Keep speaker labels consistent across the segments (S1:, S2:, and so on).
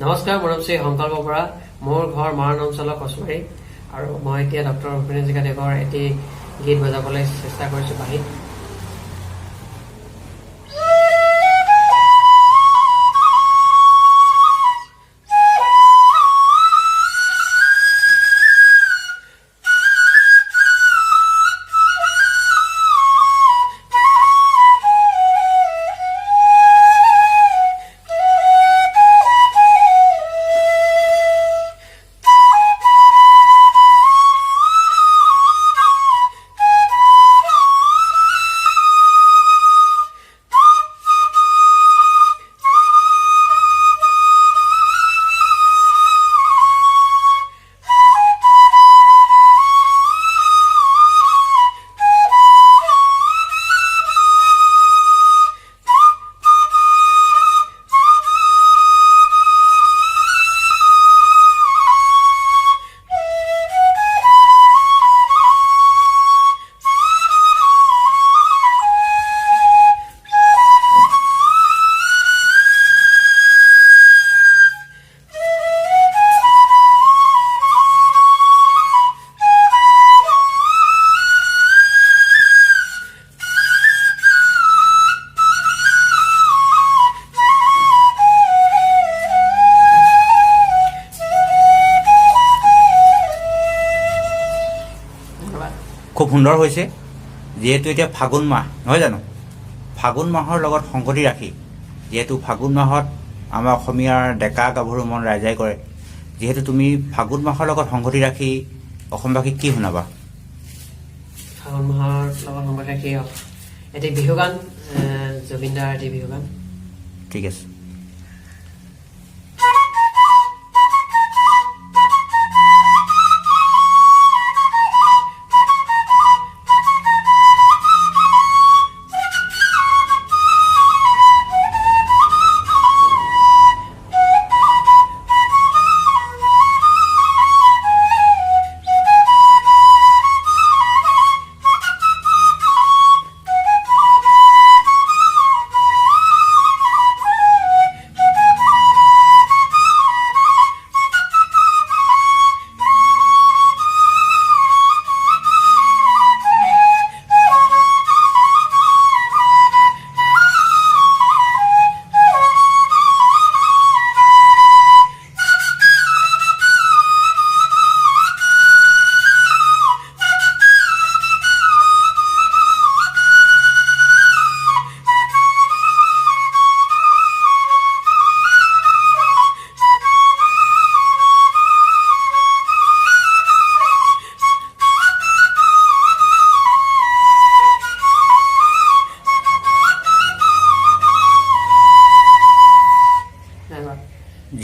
S1: নমস্কাৰ, মোৰ নাম শ্ৰী সংকল্প বৰা। মোৰ ঘৰ মৰাণ অঞ্চলৰ কচুমাৰী আৰু মই এতিয়া ডক্টৰ ভূপেন হাজৰিকাদেৱৰ এটি গীত বজাবলৈ চেষ্টা কৰিছোঁ বাঁহীত।
S2: খুব সুন্দৰ হৈছে। যিহেতু এতিয়া ফাগুন মাহ নহয় জানো, ফাগুন মাহৰ লগত সংগতি ৰাখি, যিহেতু ফাগুন মাহত আমাৰ অসমীয়াৰ ডেকা গাভৰু মন ৰাইজাই কৰে, যিহেতু তুমি ফাগুন মাহৰ লগত সংগতি ৰাখি অসমবাসীক কি শুনাবা?
S1: ফাগুন মাহৰ লগত সংগতি ৰাখি এটি বিহু গান, জুবিনদাৰ এটি বিহু গান।
S2: ঠিক আছে।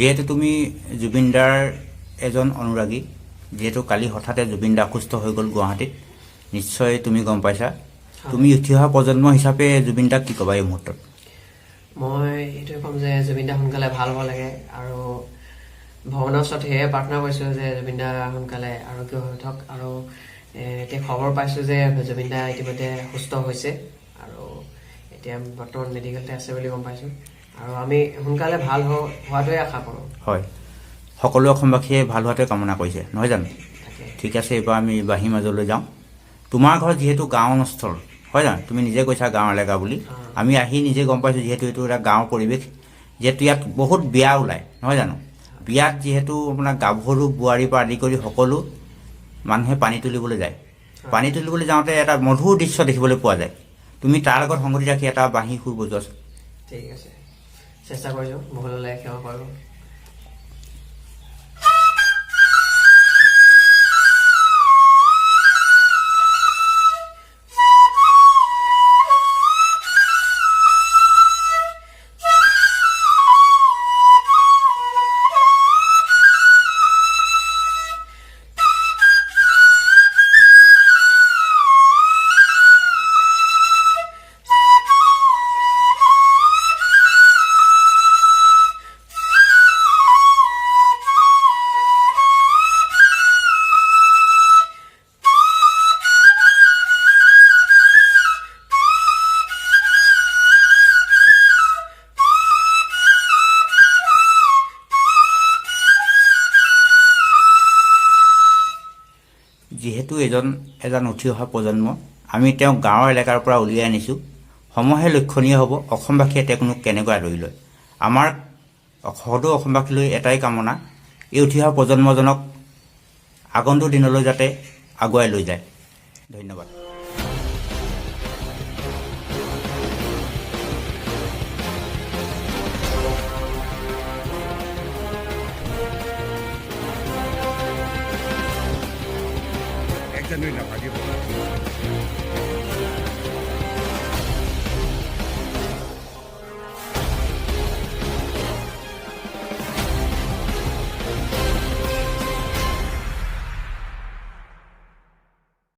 S2: যিহেতু তুমি জুবিনদাৰ এজন অনুৰাগী, যিহেতু কালি হঠাতে জুবিনদা অসুস্থ হৈ গ'ল গুৱাহাটীত, নিশ্চয় তুমি গম পাইছা। তুমি উঠি অহা প্ৰজন্ম হিচাপে জুবিনদাক কি ক'বা এই মুহূৰ্তত?
S1: মই এইটোৱে ক'ম যে জুবিনদা সোনকালে ভাল হ'ব লাগে আৰু ভগৱানৰ ওচৰত সেয়ে প্ৰাৰ্থনা কৰিছোঁ যে জুবিনদা সোনকালে আৰোগ্য হৈ উঠক। আৰু এতিয়া খবৰ পাইছোঁ যে জুবিনদা ইতিমধ্যে সুস্থ হৈছে আৰু এতিয়া বৰ্তমান মেডিকেলতে আছে বুলি গম পাইছোঁ আৰু আমি সোনকালে ভাল হোৱাটোৱে আশা কৰোঁ।
S2: হয়, সকলো অসমবাসীয়ে ভাল হোৱাটোৱে কামনা কৰিছে নহয় জানো? ঠিক আছে, এইবাৰ আমি বাঁহী মাজলৈ যাওঁ। তোমাৰ ঘৰ যিহেতু গাঁও অঞ্চল হয় জানো, তুমি নিজে কৈছা গাঁও এলেকা বুলি, আমি আহি নিজে গম পাইছোঁ যিহেতু এইটো এটা গাঁৱৰ পৰিৱেশ, যিহেতু ইয়াত বহুত বিয়া ওলায় নহয় জানো। বিয়াত যিহেতু আপোনাৰ গাভৰু বোৱাৰীৰ পৰা আদি কৰি সকলো মানুহে পানী তুলিবলৈ যায়। পানী তুলিবলৈ যাওঁতে এটা মধুৰ দৃশ্য দেখিবলৈ পোৱা যায়। তুমি তাৰ লগত সংগতি ৰাখি এটা বাঁহী সুৰ বজোৱাচোন।
S1: ঠিক আছে, চেষ্টা কৰিছোঁ, ভগৱানলৈ সেৱা কৰোঁ।
S2: যিহেতু এজন উঠি অহা প্ৰজন্ম, আমি তেওঁক গাঁৱৰ এলেকাৰ পৰা উলিয়াই আনিছোঁ, সময়হে লক্ষণীয় হ'ব অসমবাসীয়ে তেওঁক কেনেকৈ আদৰি লয়। আমাৰ সদৌ অসমবাসীলৈ এটাই কামনা, এই উঠি অহা প্ৰজন্মজনক আগন্তুক দিনলৈ যাতে আগুৱাই লৈ যায়। ধন্যবাদ।
S3: January na pagi po.